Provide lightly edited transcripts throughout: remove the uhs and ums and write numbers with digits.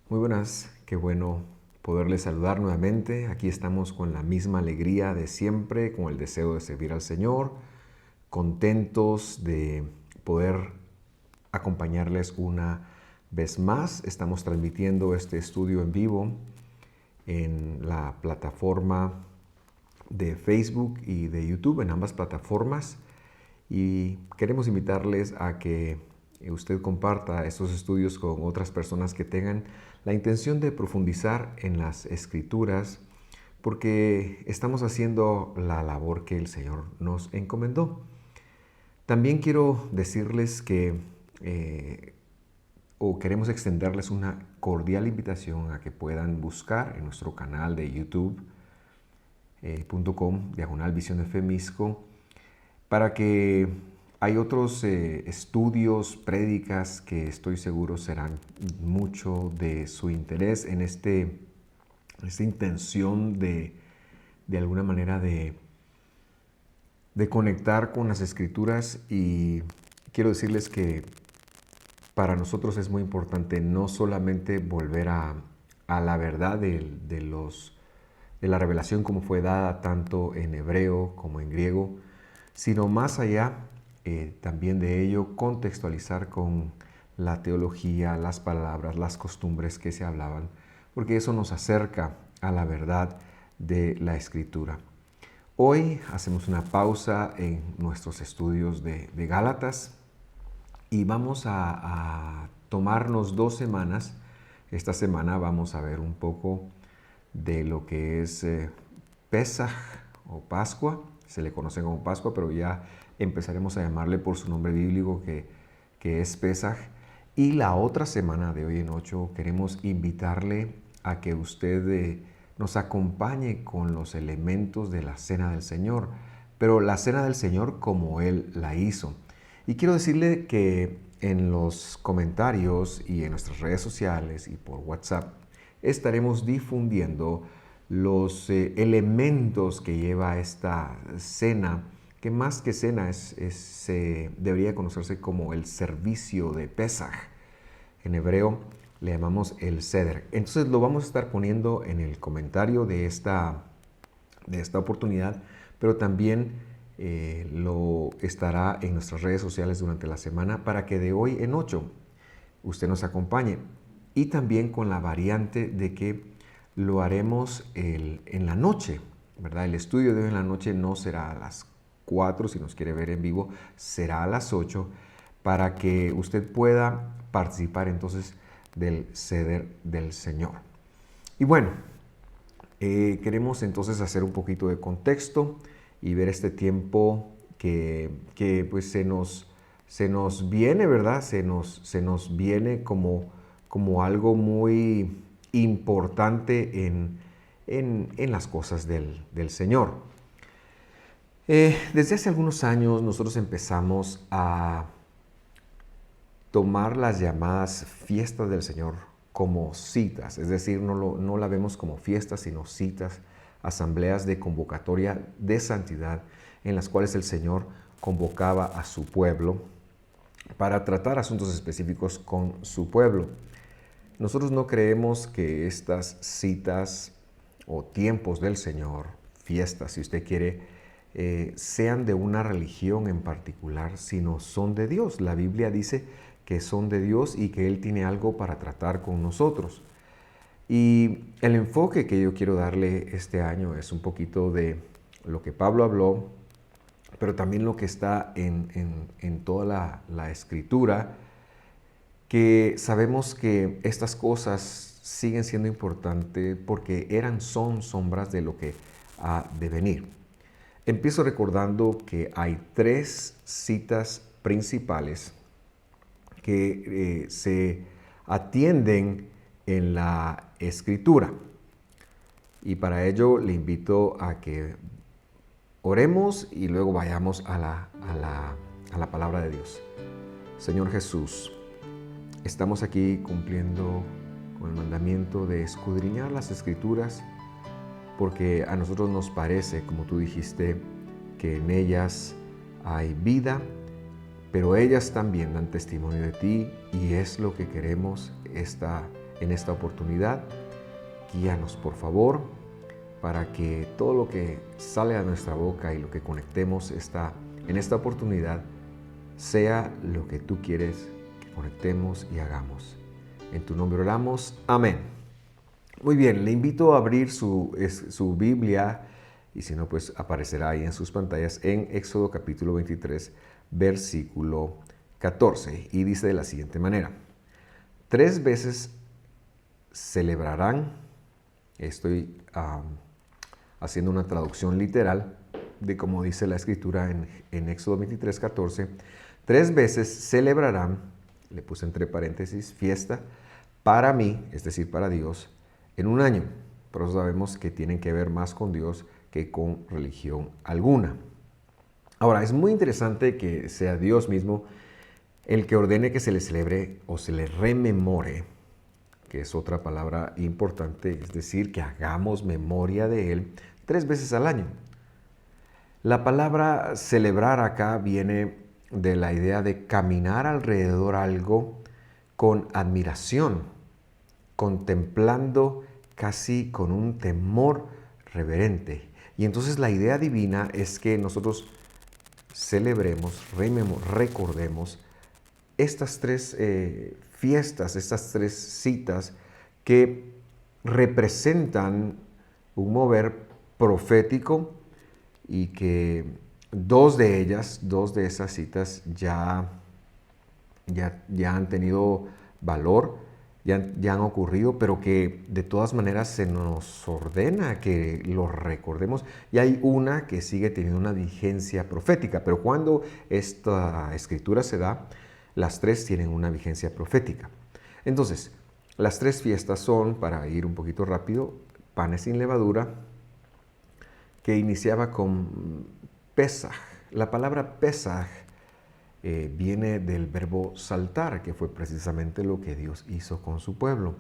Muy buenas, qué bueno poderles saludar nuevamente. Aquí estamos con la misma alegría de siempre, con el deseo de servir al Señor, contentos de poder acompañarles una vez más. Estamos transmitiendo este estudio en vivo en la plataforma de Facebook y de YouTube, en ambas plataformas. Y queremos invitarles a que usted comparta estos estudios con otras personas que tengan la intención de profundizar en las escrituras, porque estamos haciendo la labor que el Señor nos encomendó. También quiero decirles que queremos extenderles una cordial invitación a que puedan buscar en nuestro canal de youtube.com/diagonal Visión de Fe Misco, para que hay otros estudios, prédicas que estoy seguro serán mucho de su interés en esta intención de alguna manera de conectar con las escrituras. Y quiero decirles que para nosotros es muy importante no solamente volver a la verdad de la revelación como fue dada tanto en hebreo como en griego, sino más allá también de ello contextualizar con la teología, las palabras, las costumbres que se hablaban, porque eso nos acerca a la verdad de la Escritura. Hoy hacemos una pausa en nuestros estudios de Gálatas y vamos a tomarnos 2 semanas. Esta semana vamos a ver un poco de lo que es Pesaj o Pascua. Se le conoce como Pascua, pero ya empezaremos a llamarle por su nombre bíblico que es Pesaj. Y la otra semana, de hoy en 8, queremos invitarle a que usted nos acompañe con los elementos de la Cena del Señor, pero la Cena del Señor como Él la hizo. Y quiero decirle que en los comentarios y en nuestras redes sociales y por WhatsApp estaremos difundiendo los elementos que lleva esta cena, que más que cena debería conocerse como el servicio de Pesaj. En hebreo le llamamos el Seder. Entonces lo vamos a estar poniendo en el comentario de esta oportunidad, pero también lo estará en nuestras redes sociales durante la semana para que de hoy en 8 usted nos acompañe. Y también con la variante de que lo haremos en la noche, ¿verdad? El estudio de hoy en la noche no será a las 4, si nos quiere ver en vivo, será a las 8, para que usted pueda participar entonces del ceder del Señor. Y bueno, queremos entonces hacer un poquito de contexto y ver este tiempo que pues se nos viene, ¿verdad? Se nos viene como algo muy importante en las cosas del Señor. Desde hace algunos años nosotros empezamos a tomar las llamadas fiestas del Señor como citas, es decir, no la vemos como fiestas, sino citas, asambleas de convocatoria de santidad en las cuales el Señor convocaba a su pueblo para tratar asuntos específicos con su pueblo. Nosotros no creemos que estas citas o tiempos del Señor, fiestas, si usted quiere, sean de una religión en particular, sino son de Dios. La Biblia dice que son de Dios y que Él tiene algo para tratar con nosotros. Y el enfoque que yo quiero darle este año es un poquito de lo que Pablo habló, pero también lo que está en toda la Escritura, que sabemos que estas cosas siguen siendo importantes porque son sombras de lo que ha de venir. Empiezo recordando que hay 3 citas principales que se atienden en la Escritura. Y para ello le invito a que oremos y luego vayamos a la palabra de Dios. Señor Jesús, estamos aquí cumpliendo con el mandamiento de escudriñar las Escrituras, porque a nosotros nos parece, como tú dijiste, que en ellas hay vida, pero ellas también dan testimonio de ti, y es lo que queremos en esta oportunidad. Guíanos, por favor, para que todo lo que sale de nuestra boca y lo que conectemos en esta oportunidad sea lo que tú quieres que conectemos y hagamos. En tu nombre oramos. Amén. Muy bien, le invito a abrir su Biblia, y si no, pues aparecerá ahí en sus pantallas, en Éxodo capítulo 23, versículo 14. Y dice de la siguiente manera: 3 veces celebrarán, estoy haciendo una traducción literal de como dice la escritura en Éxodo 23, 14, 3 veces celebrarán, le puse entre paréntesis, fiesta para mí, es decir, para Dios, en un año. Por eso sabemos que tienen que ver más con Dios que con religión alguna. Ahora, es muy interesante que sea Dios mismo el que ordene que se le celebre o se le rememore, que es otra palabra importante, es decir, que hagamos memoria de Él 3 veces al año. La palabra celebrar acá viene de la idea de caminar alrededor algo con admiración, contemplando casi con un temor reverente. Y entonces la idea divina es que nosotros celebremos, recordemos estas 3 fiestas, estas 3 citas que representan un mover profético, y que 2 de esas citas ya han tenido valor, ya han ocurrido, pero que de todas maneras se nos ordena que lo recordemos. Y hay una que sigue teniendo una vigencia profética, pero cuando esta escritura se da, las 3 tienen una vigencia profética. Entonces, las 3 fiestas son, para ir un poquito rápido, panes sin levadura, que iniciaba con Pesaj. La palabra Pesaj viene del verbo saltar, que fue precisamente lo que Dios hizo con su pueblo.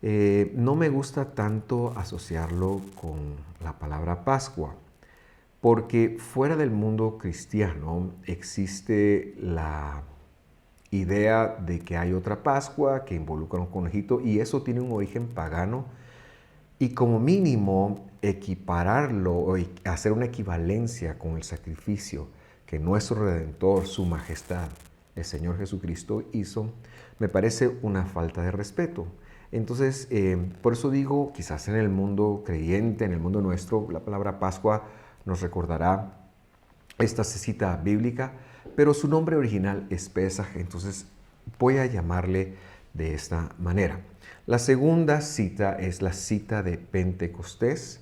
No me gusta tanto asociarlo con la palabra Pascua, porque fuera del mundo cristiano existe la idea de que hay otra Pascua que involucra un conejito, y eso tiene un origen pagano, y como mínimo equipararlo o hacer una equivalencia con el sacrificio que nuestro Redentor, su majestad, el Señor Jesucristo hizo, me parece una falta de respeto. Entonces, por eso digo, quizás en el mundo creyente, en el mundo nuestro, la palabra Pascua nos recordará esta cita bíblica, pero su nombre original es Pesaj, entonces voy a llamarle de esta manera. La segunda cita es la cita de Pentecostés,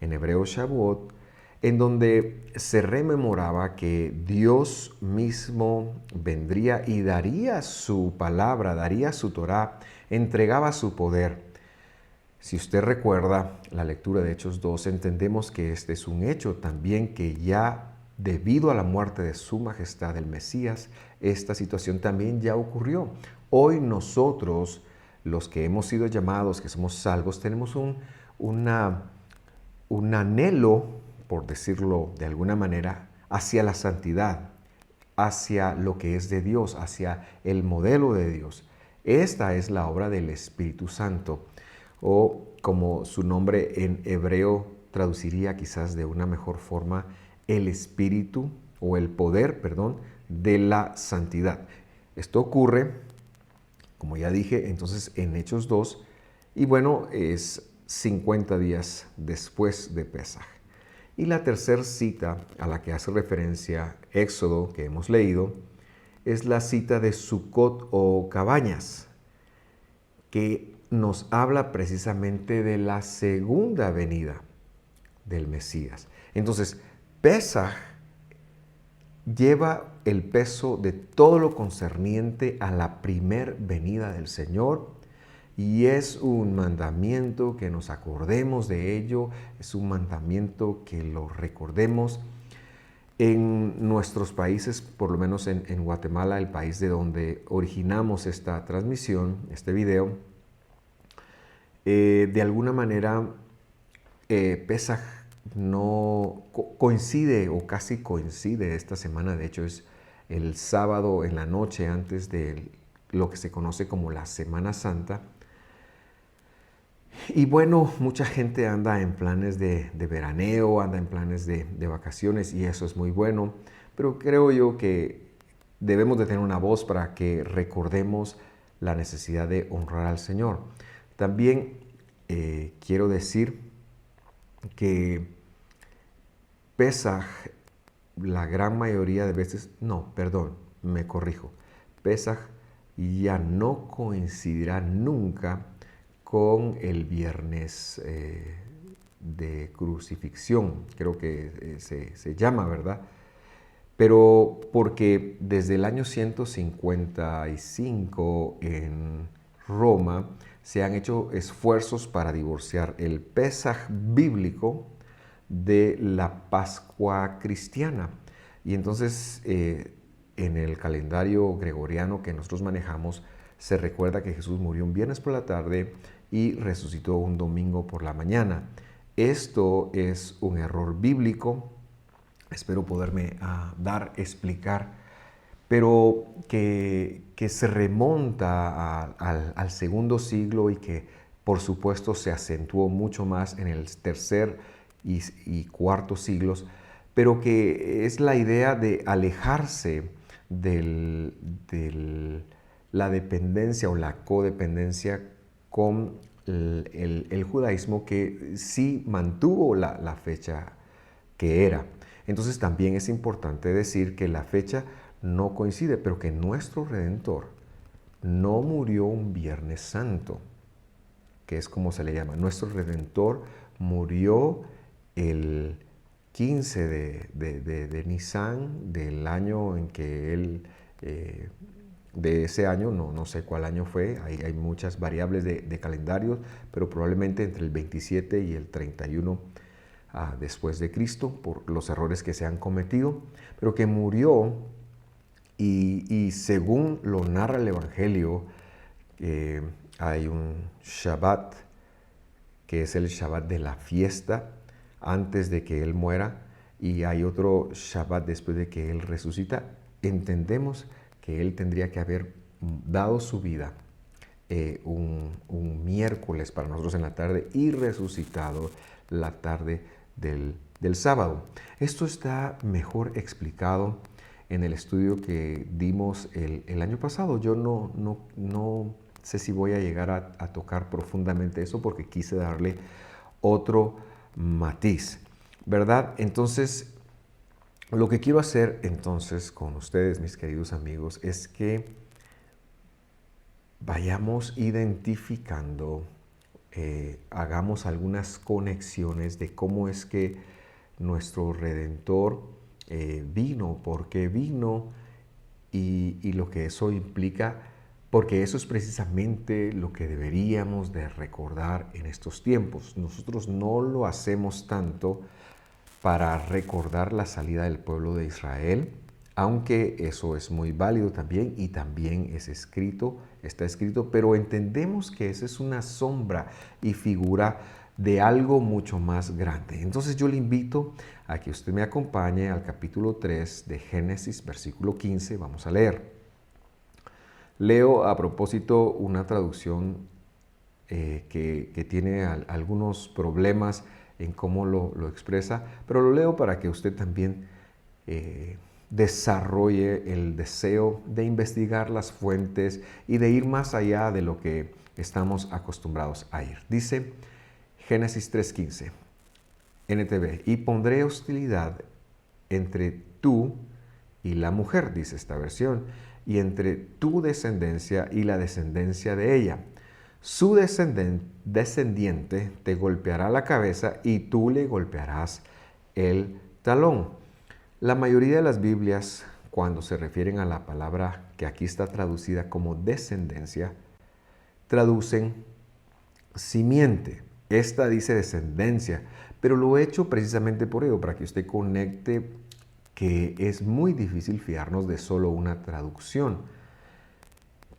en hebreo Shavuot, en donde se rememoraba que Dios mismo vendría y daría su palabra, daría su Torá, entregaba su poder. Si usted recuerda la lectura de Hechos 2, entendemos que este es un hecho también, que ya debido a la muerte de su majestad el Mesías, esta situación también ya ocurrió. Hoy nosotros, los que hemos sido llamados, que somos salvos, tenemos un anhelo, por decirlo de alguna manera, hacia la santidad, hacia lo que es de Dios, hacia el modelo de Dios. Esta es la obra del Espíritu Santo, o como su nombre en hebreo traduciría quizás de una mejor forma, el espíritu o el poder, de la santidad. Esto ocurre, como ya dije, entonces en Hechos 2, y bueno, es 50 días después de Pesaj. Y la tercera cita a la que hace referencia Éxodo, que hemos leído, es la cita de Sucot o cabañas, que nos habla precisamente de la segunda venida del Mesías. Entonces, Pesaj lleva el peso de todo lo concerniente a la primer venida del Señor, y es un mandamiento que nos acordemos de ello, es un mandamiento que lo recordemos. En nuestros países, por lo menos en Guatemala, el país de donde originamos esta transmisión, este video, de alguna manera Pesaj no coincide, o casi coincide esta semana. De hecho, es el sábado en la noche antes de lo que se conoce como la Semana Santa. Y bueno, mucha gente anda en planes de veraneo, anda en planes de vacaciones y eso es muy bueno, pero creo yo que debemos de tener una voz para que recordemos la necesidad de honrar al Señor. También quiero decir que Pesaj, la gran mayoría de veces, no, perdón, me corrijo, Pesaj ya no coincidirá nunca con el viernes de crucifixión, creo que se llama, ¿verdad? Pero porque desde el año 155 en Roma se han hecho esfuerzos para divorciar el Pesaj bíblico de la Pascua cristiana. Y entonces en el calendario gregoriano que nosotros manejamos se recuerda que Jesús murió un viernes por la tarde y resucitó un domingo por la mañana. Esto es un error bíblico, espero poderme explicar, pero que se remonta al segundo siglo y que por supuesto se acentuó mucho más en el tercer y cuarto siglos, pero que es la idea de alejarse de la dependencia o la codependencia con el judaísmo, que sí mantuvo la fecha que era. Entonces también es importante decir que la fecha no coincide, pero que nuestro Redentor no murió un Viernes Santo, que es como se le llama. Nuestro Redentor murió el 15 de Nisan del año en que él, de ese año, no sé cuál año fue, hay muchas variables de calendarios, pero probablemente entre el 27 y el 31 después de Cristo, por los errores que se han cometido, pero que murió y según lo narra el Evangelio, hay un Shabbat, que es el Shabbat de la fiesta, antes de que Él muera, y hay otro Shabbat después de que Él resucita. Entendemos que Él tendría que haber dado su vida un miércoles para nosotros en la tarde y resucitado la tarde del sábado. Esto está mejor explicado en el estudio que dimos el año pasado. Yo no sé si voy a llegar a tocar profundamente eso porque quise darle otro matiz, ¿verdad? Entonces, lo que quiero hacer entonces con ustedes, mis queridos amigos, es que vayamos identificando, hagamos algunas conexiones de cómo es que nuestro Redentor vino, por qué vino y lo que eso implica, porque eso es precisamente lo que deberíamos de recordar en estos tiempos. Nosotros no lo hacemos tanto para recordar la salida del pueblo de Israel, aunque eso es muy válido también y también es escrito, está escrito, pero entendemos que esa es una sombra y figura de algo mucho más grande. Entonces yo le invito a que usted me acompañe al capítulo 3 de Génesis, versículo 15, vamos a leer. Leo a propósito una traducción que tiene algunos problemas en cómo lo expresa, pero lo leo para que usted también desarrolle el deseo de investigar las fuentes y de ir más allá de lo que estamos acostumbrados a ir. Dice Génesis 3:15, NTV, y pondré hostilidad entre tú y la mujer, dice esta versión, y entre tu descendencia y la descendencia de ella. Su descendiente te golpeará la cabeza y tú le golpearás el talón. La mayoría de las Biblias, cuando se refieren a la palabra que aquí está traducida como descendencia, traducen simiente. Esta dice descendencia, pero lo he hecho precisamente por ello, para que usted conecte que es muy difícil fiarnos de solo una traducción.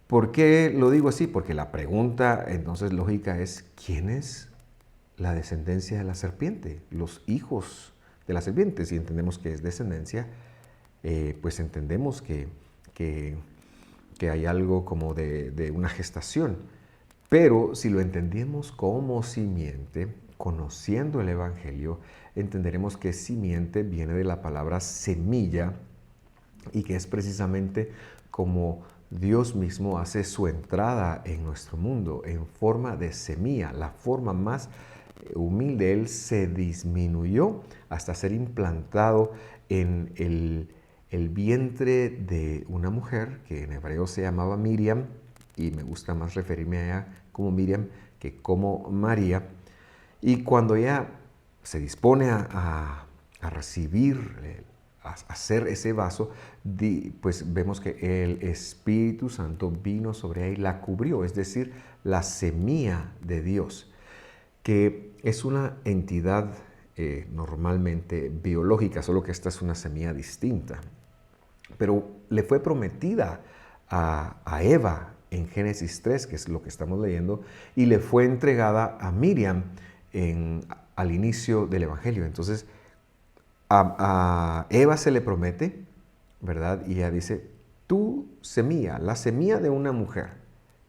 ¿Por qué lo digo así? Porque la pregunta entonces lógica es, ¿quién es la descendencia de la serpiente? Los hijos de la serpiente. Si entendemos que es descendencia, pues entendemos que hay algo como de una gestación. Pero si lo entendemos como simiente, conociendo el Evangelio, entenderemos que simiente viene de la palabra semilla y que es precisamente como Dios mismo hace su entrada en nuestro mundo en forma de semilla, la forma más humilde. Él se disminuyó hasta ser implantado en el vientre de una mujer que en hebreo se llamaba Miriam, y me gusta más referirme a ella como Miriam que como María. Y cuando ella se dispone a recibir, a hacer ese vaso, pues vemos que el Espíritu Santo vino sobre ella y la cubrió, es decir, la semilla de Dios, que es una entidad normalmente biológica, solo que esta es una semilla distinta. Pero le fue prometida a Eva en Génesis 3, que es lo que estamos leyendo, y le fue entregada a Miriam al inicio del Evangelio. Entonces, a Eva se le promete, ¿verdad? Y ella dice, tu semilla, la semilla de una mujer,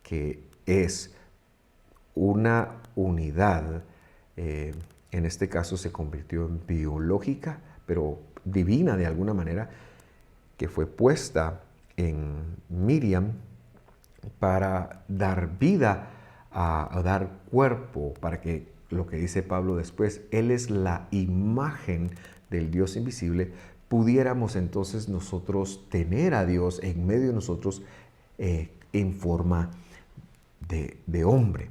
que es una unidad, en este caso se convirtió en biológica, pero divina de alguna manera, que fue puesta en Miriam para dar vida, a dar cuerpo, para que lo que dice Pablo después, Él es la imagen del Dios invisible, pudiéramos entonces nosotros tener a Dios en medio de nosotros en forma de hombre.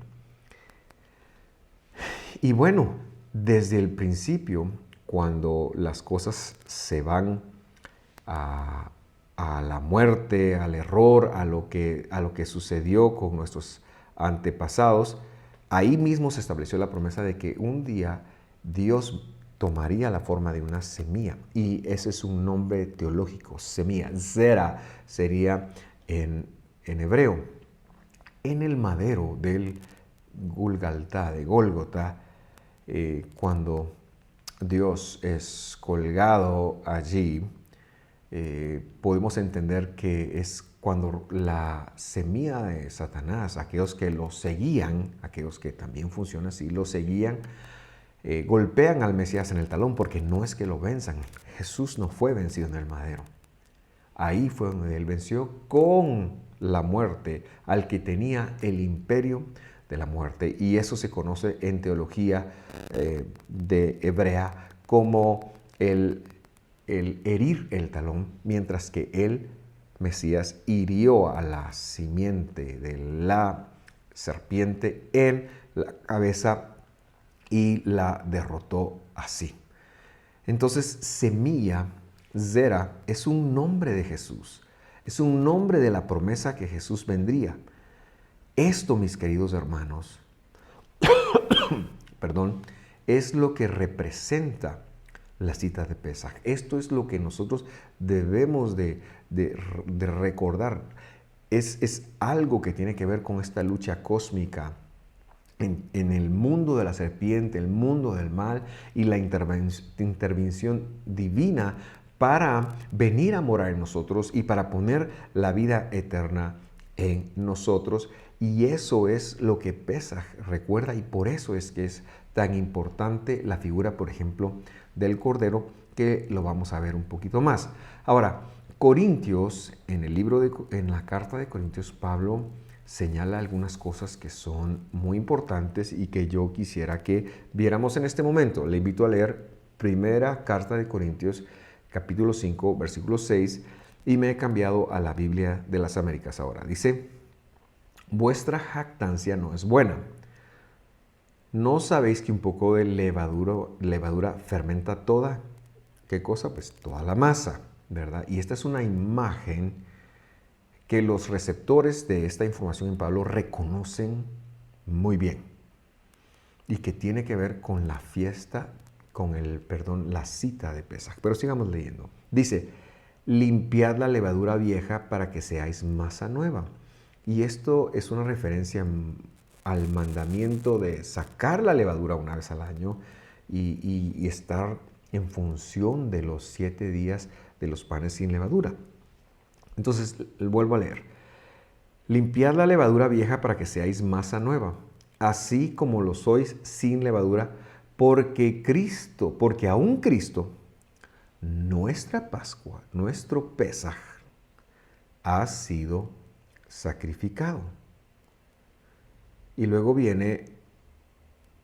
Y bueno, desde el principio, cuando las cosas se van a la muerte, al error, a lo que sucedió con nuestros antepasados, ahí mismo se estableció la promesa de que un día Dios tomaría la forma de una semilla, y ese es un nombre teológico, semilla. Zera sería en hebreo. En el madero del Gulgaltá, de Gólgota, cuando Dios es colgado allí, podemos entender que es cuando la semilla de Satanás, aquellos que lo seguían, aquellos que también funcionan así, lo seguían, golpean al Mesías en el talón, porque no es que lo venzan. Jesús no fue vencido en el madero. Ahí fue donde Él venció con la muerte al que tenía el imperio de la muerte. Y eso se conoce en teología de hebrea como el herir el talón, mientras que el Mesías hirió a la simiente de la serpiente en la cabeza y la derrotó así. Entonces, semilla, Zera, es un nombre de Jesús, es un nombre de la promesa que Jesús vendría. Esto, mis queridos hermanos, perdón, es lo que representa la cita de Pesaj. Esto es lo que nosotros debemos de recordar. Es algo que tiene que ver con esta lucha cósmica en el mundo de la serpiente, el mundo del mal, y la intervención divina para venir a morar en nosotros y para poner la vida eterna en nosotros. Y eso es lo que Pesaj recuerda, y por eso es que es tan importante la figura, por ejemplo, del Cordero, que lo vamos a ver un poquito más. Ahora, Corintios, en la carta de Corintios, Pablo señala algunas cosas que son muy importantes y que yo quisiera que viéramos en este momento. Le invito a leer primera carta de Corintios, capítulo 5, versículo 6, y me he cambiado a la Biblia de las Américas ahora. Dice, vuestra jactancia no es buena. ¿No sabéis que un poco de levadura fermenta toda? ¿Qué cosa? Pues toda la masa, ¿verdad? Y esta es una imagen que los receptores de esta información en Pablo reconocen muy bien, y que tiene que ver con la fiesta, la cita de Pesaj. Pero sigamos leyendo. Dice, limpiad la levadura vieja para que seáis masa nueva. Y esto es una referencia al mandamiento de sacar la levadura una vez al año y estar en función de los 7 días de los panes sin levadura. Entonces, vuelvo a leer. Limpiad la levadura vieja para que seáis masa nueva, así como lo sois sin levadura, porque aún Cristo, nuestra Pascua, nuestro Pesaj, ha sido sacrificado. Y luego viene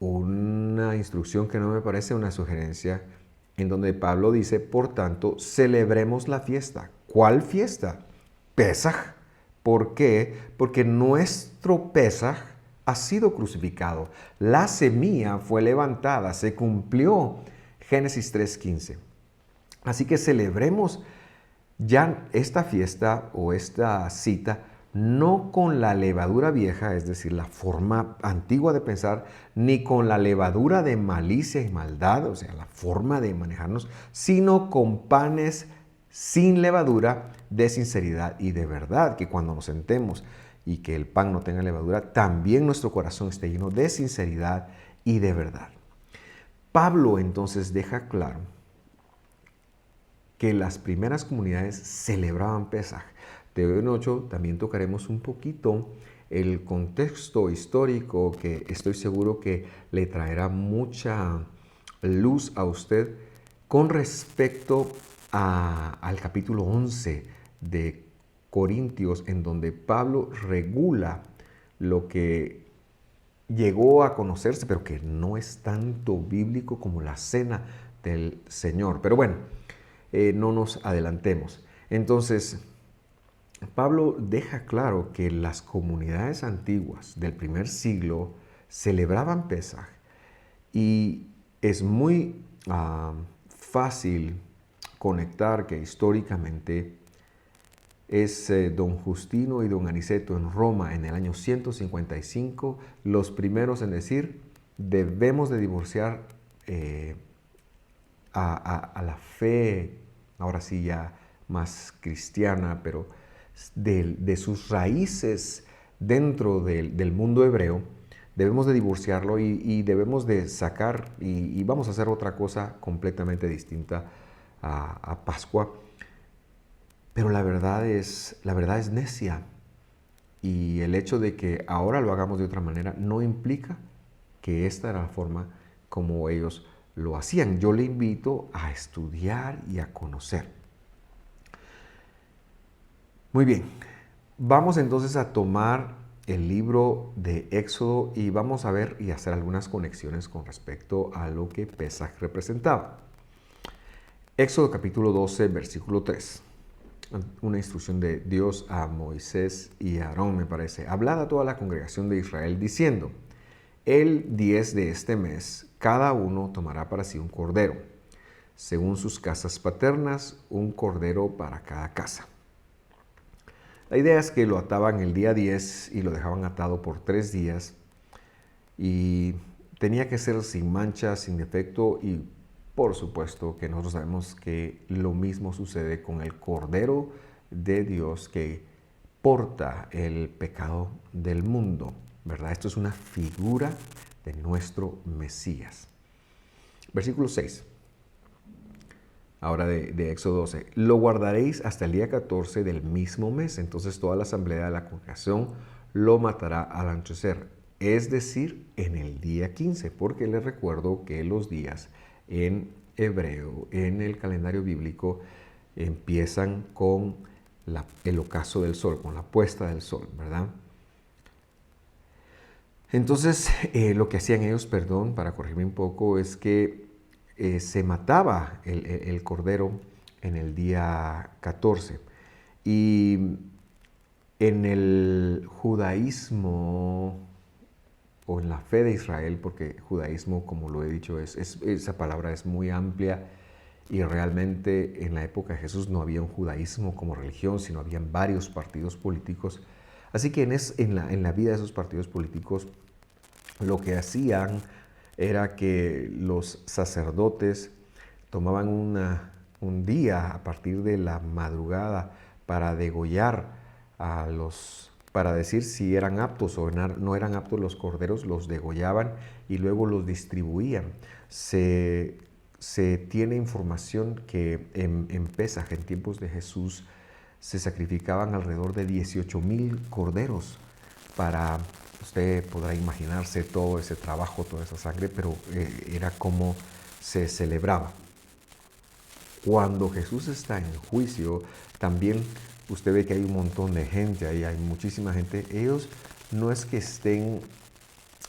una instrucción que no me parece una sugerencia, en donde Pablo dice, por tanto, celebremos la fiesta. ¿Cuál fiesta? Pesaj. ¿Por qué? Porque nuestro Pesaj ha sido crucificado. La semilla fue levantada, se cumplió. Génesis 3:15. Así que celebremos ya esta fiesta o esta cita no con la levadura vieja, es decir, la forma antigua de pensar, ni con la levadura de malicia y maldad, o sea, la forma de manejarnos, sino con panes sin levadura de sinceridad y de verdad, que cuando nos sentemos y que el pan no tenga levadura, también nuestro corazón esté lleno de sinceridad y de verdad. Pablo entonces deja claro que las primeras comunidades celebraban Pesaj. De hoy en 8 también tocaremos un poquito el contexto histórico que estoy seguro que le traerá mucha luz a usted con respecto al capítulo 11 de Corintios, en donde Pablo regula lo que llegó a conocerse, pero que no es tanto bíblico como la cena del Señor. Pero bueno, no nos adelantemos. Entonces, Pablo deja claro que las comunidades antiguas del primer siglo celebraban Pesaj y es muy fácil conectar que históricamente es don Justino y don Aniceto en Roma en el año 155 los primeros en decir debemos de divorciar a la fe, ahora sí ya más cristiana, pero de sus raíces dentro del mundo hebreo, debemos de divorciarlo y debemos de sacar y vamos a hacer otra cosa completamente distinta a Pascua. Pero la verdad es necia y el hecho de que ahora lo hagamos de otra manera no implica que esta era la forma como ellos lo hacían. Yo le invito a estudiar y a conocer. Muy bien, vamos entonces a tomar el libro de Éxodo y vamos a ver y hacer algunas conexiones con respecto a lo que Pesaj representaba. Éxodo capítulo 12, versículo 3. Una instrucción de Dios a Moisés y a Aarón, me parece. Hablad a toda la congregación de Israel diciendo, el 10 de este mes, cada uno tomará para sí un cordero, según sus casas paternas, un cordero para cada casa. La idea es que lo ataban el día 10 y lo dejaban atado por 3 días y tenía que ser sin mancha, sin defecto y por supuesto que nosotros sabemos que lo mismo sucede con el Cordero de Dios que porta el pecado del mundo, ¿verdad? Esto es una figura de nuestro Mesías. Versículo 6. Ahora de Éxodo 12. Lo guardaréis hasta el día 14 del mismo mes. Entonces toda la asamblea de la congregación lo matará al anochecer. Es decir, en el día 15. Porque les recuerdo que los días en hebreo, en el calendario bíblico, empiezan con el ocaso del sol, con la puesta del sol, ¿verdad? Entonces, lo que hacían ellos, para corregirme un poco, es que se mataba el cordero en el día 14. Y en el judaísmo o en la fe de Israel, porque judaísmo, como lo he dicho, esa palabra es muy amplia y realmente en la época de Jesús no había un judaísmo como religión, sino habían varios partidos políticos. Así que en la vida de esos partidos políticos lo que hacían era que los sacerdotes tomaban un día a partir de la madrugada para degollar para decir si eran aptos o no eran aptos los corderos, los degollaban y luego los distribuían. Se tiene información que en Pesaj, en tiempos de Jesús, se sacrificaban alrededor de 18,000 corderos para, usted podrá imaginarse todo ese trabajo, toda esa sangre, pero era como se celebraba. Cuando Jesús está en juicio, también usted ve que hay un montón de gente ahí, hay muchísima gente. Ellos no es que estén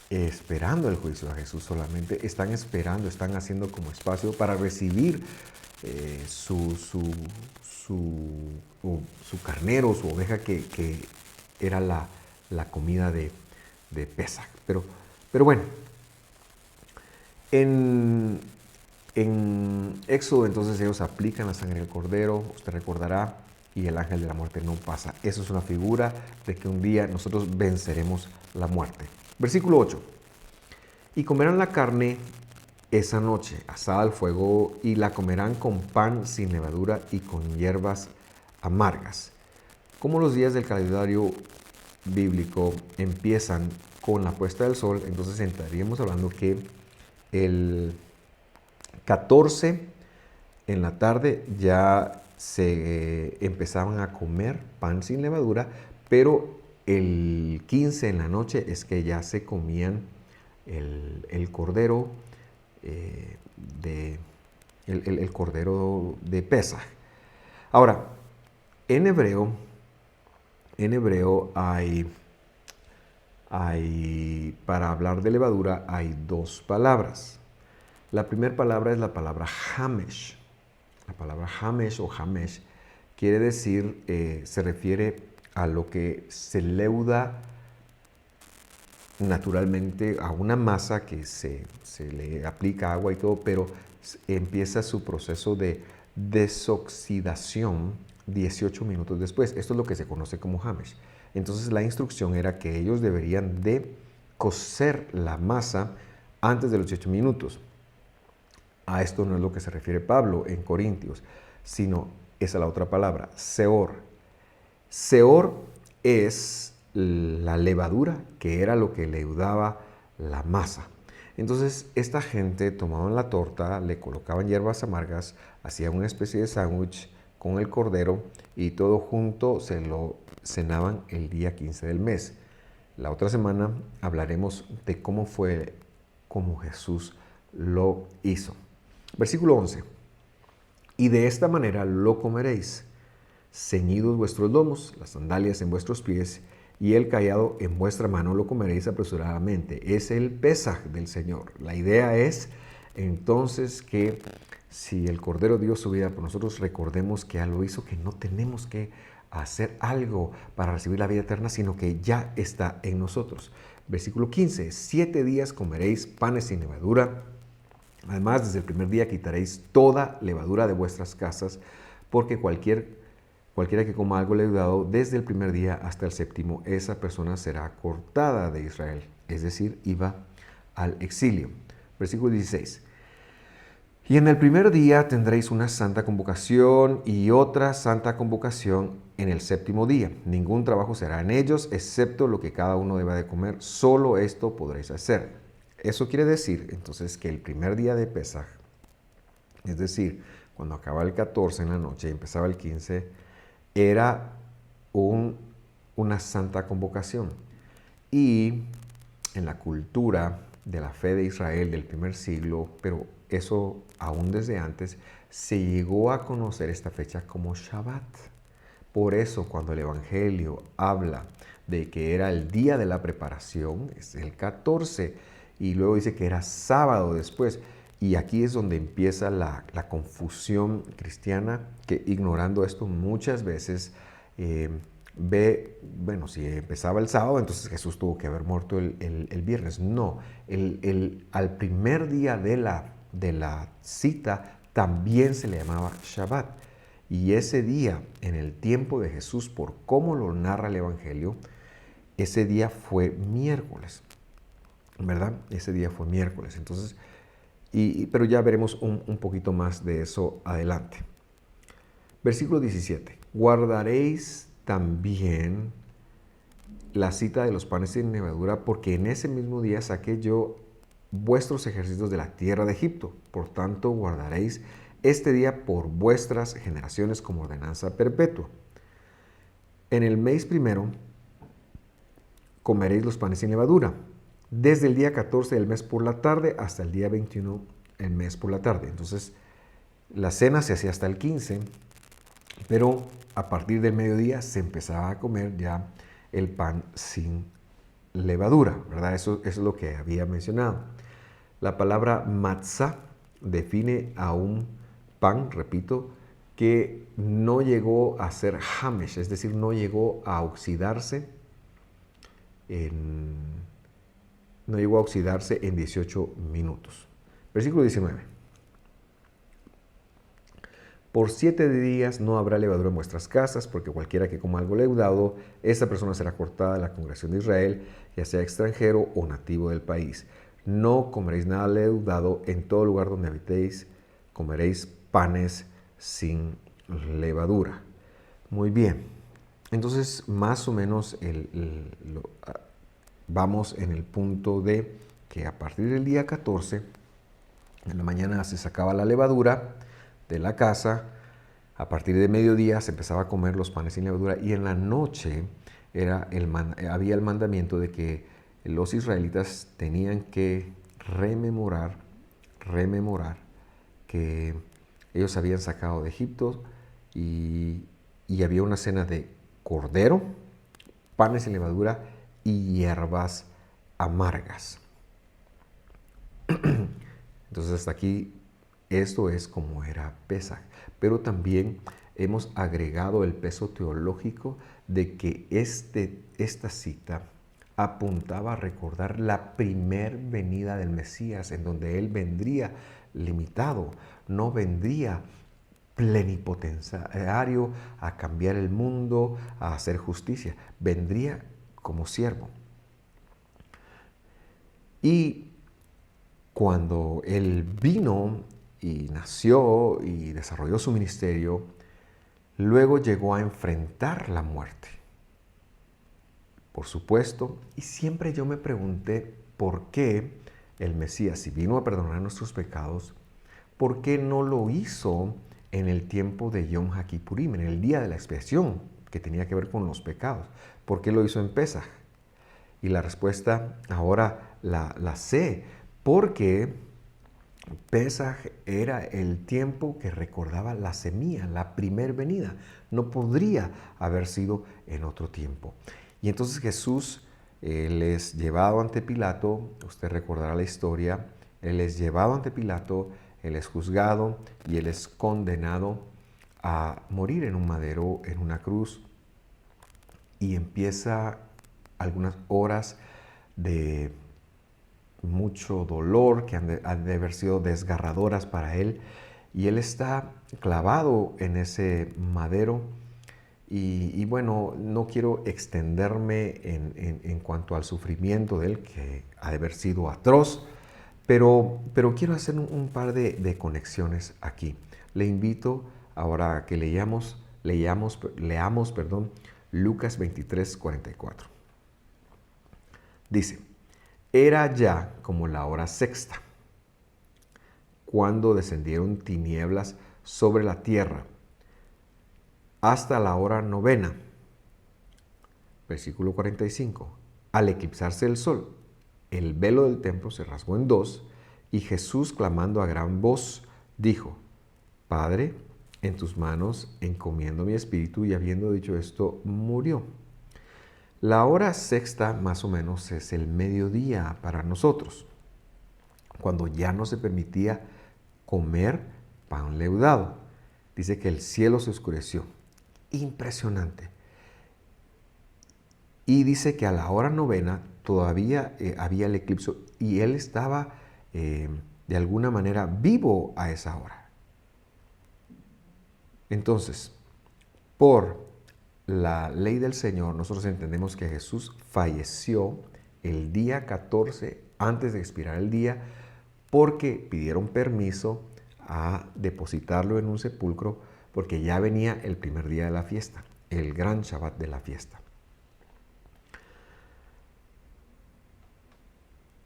esperando el juicio a Jesús solamente, están esperando, están haciendo como espacio para recibir su carnero, su oveja, que era la comida de Pesaj. Pero bueno, en Éxodo entonces ellos aplican la sangre del cordero, usted recordará, y el ángel de la muerte no pasa. Eso es una figura de que un día nosotros venceremos la muerte. Versículo 8. Y comerán la carne esa noche, asada al fuego, y la comerán con pan sin levadura y con hierbas amargas. Como los días del calendario bíblico empiezan con la puesta del sol, entonces estaríamos hablando que el 14 en la tarde ya se empezaban a comer pan sin levadura, pero el 15 en la noche es que ya se comían el cordero el cordero de Pesaj. Ahora, en hebreo para hablar de levadura hay dos palabras. La primera palabra es la palabra hamesh. La palabra hamesh o hamesh quiere decir, se refiere a lo que se leuda naturalmente a una masa que se le aplica agua y todo, pero empieza su proceso de desoxidación 18 minutos después. Esto es lo que se conoce como hamesh. Entonces la instrucción era que ellos deberían de cocer la masa antes de los 18 minutos. A esto no es lo que se refiere Pablo en Corintios, sino esa es la otra palabra, seor. Seor es la levadura, que era lo que leudaba la masa. Entonces esta gente tomaban la torta, le colocaban hierbas amargas, hacían una especie de sándwich con el cordero y todo junto se lo cenaban el día 15 del mes. La otra semana hablaremos de cómo fue, cómo Jesús lo hizo. Versículo 11. Y de esta manera lo comeréis, ceñidos vuestros lomos, las sandalias en vuestros pies, y el cayado en vuestra mano lo comeréis apresuradamente. Es el Pesaj del Señor. La idea es entonces que si el Cordero dio su vida por nosotros, recordemos que Él lo hizo, que no tenemos que hacer algo para recibir la vida eterna, sino que ya está en nosotros. Versículo 15. 7 días comeréis panes sin levadura. Además, desde el primer día quitaréis toda levadura de vuestras casas, porque cualquiera que coma algo leudado desde el primer día hasta el séptimo, esa persona será cortada de Israel, es decir, iba al exilio. Versículo 16. Y en el primer día tendréis una santa convocación y otra santa convocación en el séptimo día. Ningún trabajo será en ellos, excepto lo que cada uno deba de comer. Solo esto podréis hacer. Eso quiere decir, entonces, que el primer día de Pesaj, es decir, cuando acababa el 14 en la noche y empezaba el 15, era una santa convocación. Y en la cultura de la fe de Israel del primer siglo, pero eso aún desde antes, se llegó a conocer esta fecha como Shabbat. Por eso cuando el Evangelio habla de que era el día de la preparación, es el 14, y luego dice que era sábado después. Y aquí es donde empieza la confusión cristiana, que ignorando esto muchas veces ve, bueno, si empezaba el sábado, entonces Jesús tuvo que haber muerto el viernes. No, al primer día de la cita también se le llamaba Shabbat. Y ese día, en el tiempo de Jesús, por cómo lo narra el Evangelio, ese día fue miércoles, ¿verdad? Ese día fue miércoles. Entonces, pero ya veremos un poquito más de eso adelante. Versículo 17. Guardaréis también la cita de los panes sin levadura, porque en ese mismo día saqué yo vuestros ejércitos de la tierra de Egipto. Por tanto, guardaréis este día por vuestras generaciones como ordenanza perpetua. En el mes primero comeréis los panes sin levadura, desde el día 14 del mes por la tarde hasta el día 21 el mes por la tarde. Entonces, la cena se hacía hasta el 15, pero a partir del mediodía se empezaba a comer ya el pan sin levadura, ¿verdad? Eso es lo que había mencionado. La palabra matzah define a un pan, repito, que no llegó a ser hamesh, es decir, no llegó a oxidarse no llegó a oxidarse en 18 minutos. Versículo 19. Por 7 días no habrá levadura en vuestras casas, porque cualquiera que coma algo leudado, esa persona será cortada de la congregación de Israel, ya sea extranjero o nativo del país. No comeréis nada leudado, en todo lugar donde habitéis comeréis panes sin levadura. Muy bien, entonces más o menos vamos en el punto de que a partir del día 14, en la mañana se sacaba la levadura de la casa, a partir de mediodía se empezaba a comer los panes sin levadura y en la noche había el mandamiento de que los israelitas tenían que rememorar que ellos habían sacado de Egipto y había una cena de cordero, panes sin levadura y hierbas amargas. Entonces hasta aquí esto es como era Pesaj, pero también hemos agregado el peso teológico de que esta cita apuntaba a recordar la primer venida del Mesías, en donde Él vendría limitado, no vendría plenipotenciario a cambiar el mundo, a hacer justicia, vendría como siervo. Y cuando Él vino y nació y desarrolló su ministerio, luego llegó a enfrentar la muerte. Por supuesto, y siempre yo me pregunté por qué el Mesías, si vino a perdonar nuestros pecados, ¿por qué no lo hizo en el tiempo de Yom HaKippurim, en el día de la expiación, que tenía que ver con los pecados? ¿Por qué lo hizo en Pesaj? Y la respuesta ahora la sé, porque Pesaj era el tiempo que recordaba la semilla, la primer venida. No podría haber sido en otro tiempo. Y entonces Jesús, él es llevado ante Pilato, usted recordará la historia, él es llevado ante Pilato, él es juzgado y él es condenado a morir en un madero, en una cruz, y empieza algunas horas de mucho dolor que han de haber sido desgarradoras para él, y él está clavado en ese madero. Y bueno, no quiero extenderme en cuanto al sufrimiento de él, que ha de haber sido atroz, pero quiero hacer un par de conexiones aquí. Le invito ahora a que leamos, Lucas 23, 44. Dice: era ya como la hora sexta, cuando descendieron tinieblas sobre la tierra, hasta la hora novena. Versículo 45. Al eclipsarse el sol, el velo del templo se rasgó en dos, y Jesús, clamando a gran voz, dijo: Padre, en tus manos encomiendo mi espíritu. Y habiendo dicho esto, murió. La hora sexta más o menos es el mediodía para nosotros, cuando ya no se permitía comer pan leudado. Dice que el cielo se oscureció. Impresionante. Y dice que a la hora novena todavía había el eclipse y él estaba de alguna manera vivo a esa hora. Entonces, por la ley del Señor, nosotros entendemos que Jesús falleció el día 14 antes de expirar el día, porque pidieron permiso a depositarlo en un sepulcro, porque ya venía el primer día de la fiesta, el gran Shabbat de la fiesta.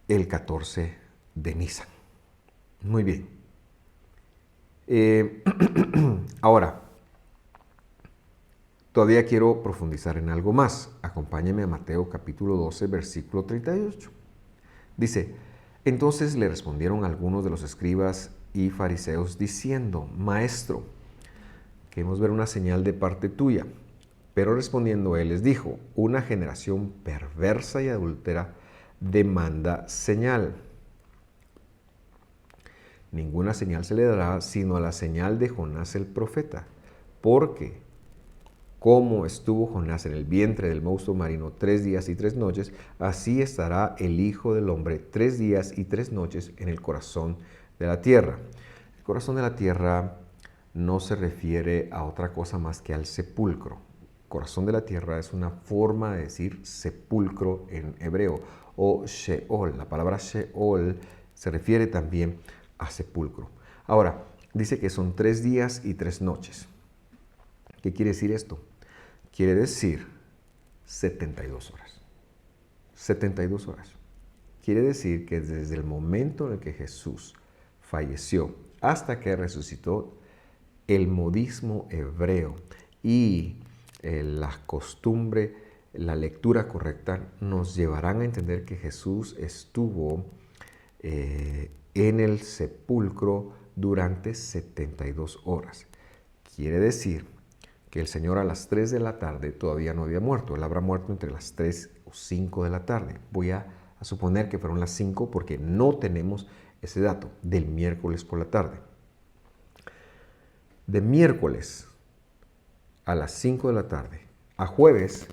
El 14 de Nisan. Muy bien. Ahora, todavía quiero profundizar en algo más. Acompáñenme a Mateo capítulo 12, versículo 38. Dice, entonces le respondieron algunos de los escribas y fariseos diciendo, Maestro, queremos ver una señal de parte tuya. Pero respondiendo él les dijo, una generación perversa y adúltera demanda señal. Ninguna señal se le dará sino a la señal de Jonás el profeta. Porque como estuvo Jonás en el vientre del monstruo marino 3 días y 3 noches, así estará el Hijo del Hombre 3 días y 3 noches en el corazón de la tierra. El corazón de la tierra no se refiere a otra cosa más que al sepulcro. Corazón de la tierra es una forma de decir sepulcro en hebreo, o Sheol. La palabra Sheol se refiere también a sepulcro. Ahora, dice que son 3 días y 3 noches. ¿Qué quiere decir esto? Quiere decir 72 horas. 72 horas. Quiere decir que desde el momento en el que Jesús falleció hasta que resucitó, el modismo hebreo y la costumbre, la lectura correcta nos llevarán a entender que Jesús estuvo en el sepulcro durante 72 horas. Quiere decir que el Señor a las 3 de la tarde todavía no había muerto. Él habrá muerto entre las 3 o 5 de la tarde. Voy a suponer que fueron las 5 porque no tenemos ese dato del miércoles por la tarde. De miércoles a las 5 de la tarde a jueves,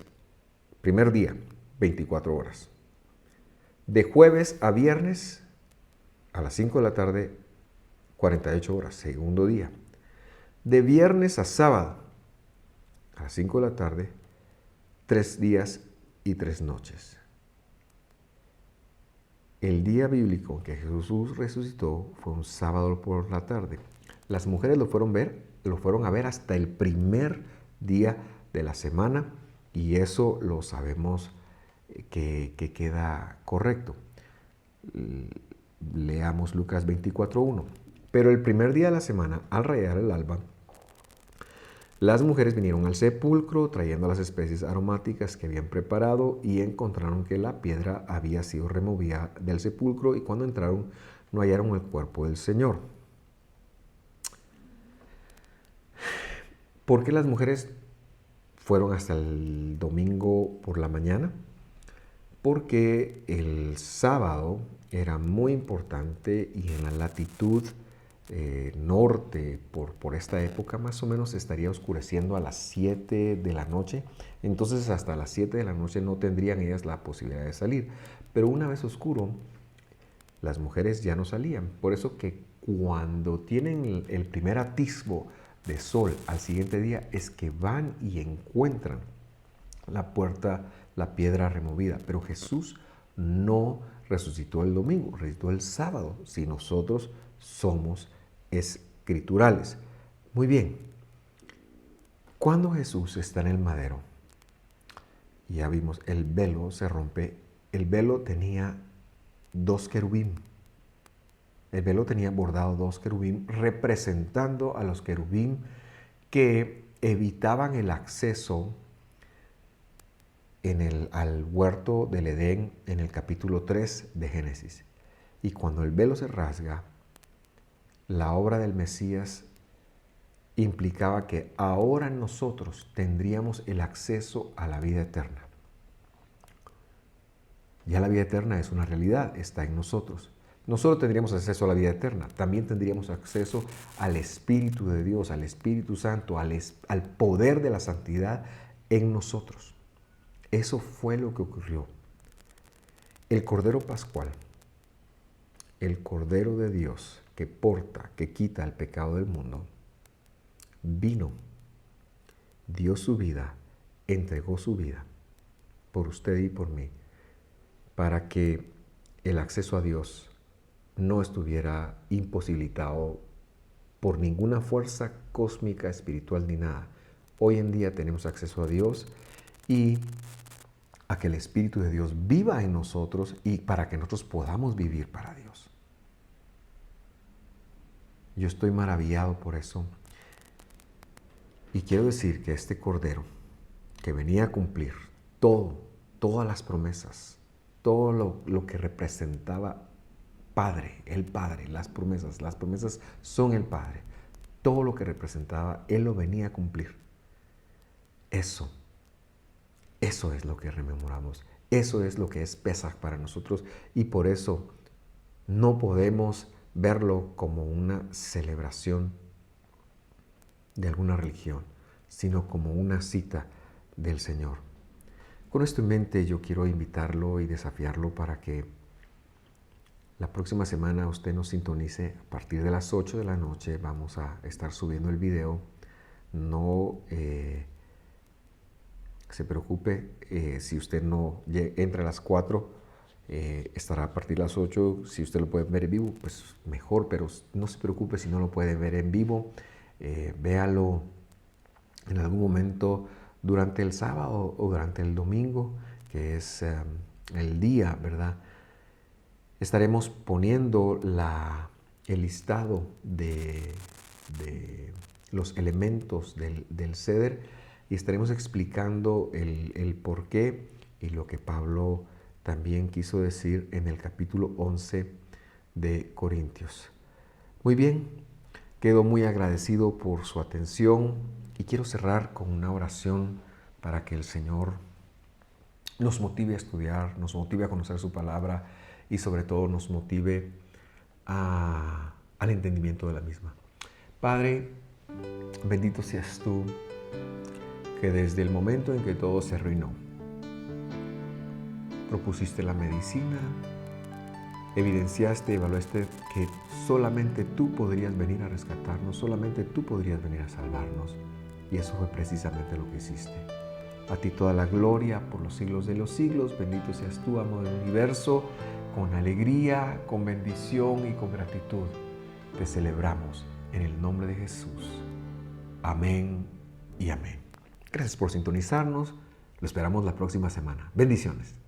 primer día, 24 horas. De jueves a viernes a las 5 de la tarde, 48 horas, segundo día. De viernes a sábado a las 5 de la tarde, 3 días y 3 noches. El día bíblico en que Jesús resucitó fue un sábado por la tarde. Las mujeres lo fueron a ver hasta el primer día de la semana y eso lo sabemos que queda correcto. Leamos Lucas 24:1. Pero el primer día de la semana, al rayar el alba, las mujeres vinieron al sepulcro trayendo las especies aromáticas que habían preparado y encontraron que la piedra había sido removida del sepulcro y cuando entraron no hallaron el cuerpo del Señor. ¿Por qué las mujeres fueron hasta el domingo por la mañana? Porque el sábado era muy importante y en la latitud norte, por esta época más o menos estaría oscureciendo a las 7 de la noche. Entonces hasta las 7 de la noche no tendrían ellas la posibilidad de salir. Pero una vez oscuro, las mujeres ya no salían. Por eso que cuando tienen el primer atisbo de sol al siguiente día es que van y encuentran la puerta, la piedra removida. Pero Jesús no resucitó el domingo, resucitó el sábado, si nosotros somos escriturales. Muy bien, cuando Jesús está en el madero, ya vimos, el velo se rompe. El velo tenía 2 querubín. El velo tenía bordado 2 querubín, representando a los querubín que evitaban el acceso al huerto del Edén en el capítulo 3 de Génesis. Y cuando el velo se rasga, la obra del Mesías implicaba que ahora nosotros tendríamos el acceso a la vida eterna. Ya la vida eterna es una realidad, está en nosotros. No solo tendríamos acceso a la vida eterna, también tendríamos acceso al Espíritu de Dios, al Espíritu Santo, al poder de la santidad en nosotros. Eso fue lo que ocurrió. El Cordero Pascual, el Cordero de Dios que porta, que quita el pecado del mundo, vino, dio su vida, entregó su vida por usted y por mí, para que el acceso a Dios no estuviera imposibilitado por ninguna fuerza cósmica, espiritual ni nada. Hoy en día tenemos acceso a Dios y a que el Espíritu de Dios viva en nosotros y para que nosotros podamos vivir para Dios. Yo estoy maravillado por eso y quiero decir que este Cordero que venía a cumplir todas las promesas, todo lo que representaba Padre, el Padre, las promesas son el Padre. Todo lo que representaba, Él lo venía a cumplir. Eso es lo que rememoramos. Eso es lo que es Pesaj para nosotros y por eso no podemos verlo como una celebración de alguna religión, sino como una cita del Señor. Con esto en mente yo quiero invitarlo y desafiarlo para que la próxima semana usted nos sintonice a partir de las 8 de la noche. Vamos a estar subiendo el video. No se preocupe si usted no entra a las 4, estará a partir de las 8. Si usted lo puede ver en vivo, pues mejor, pero no se preocupe si no lo puede ver en vivo. Véalo en algún momento durante el sábado o durante el domingo, que es el día, ¿verdad? Estaremos poniendo el listado de los elementos del ceder y estaremos explicando el por qué y lo que Pablo también quiso decir en el capítulo 11 de Corintios. Muy bien, quedo muy agradecido por su atención y quiero cerrar con una oración para que el Señor nos motive a estudiar, nos motive a conocer su palabra y sobre todo nos motive al entendimiento de la misma. Padre, bendito seas tú, que desde el momento en que todo se arruinó, propusiste la medicina, evidenciaste, evaluaste que solamente tú podrías venir a rescatarnos, solamente tú podrías venir a salvarnos. Y eso fue precisamente lo que hiciste. A ti toda la gloria por los siglos de los siglos. Bendito seas tú, amo del universo. Con alegría, con bendición y con gratitud te celebramos en el nombre de Jesús. Amén y amén. Gracias por sintonizarnos. Lo esperamos la próxima semana. Bendiciones.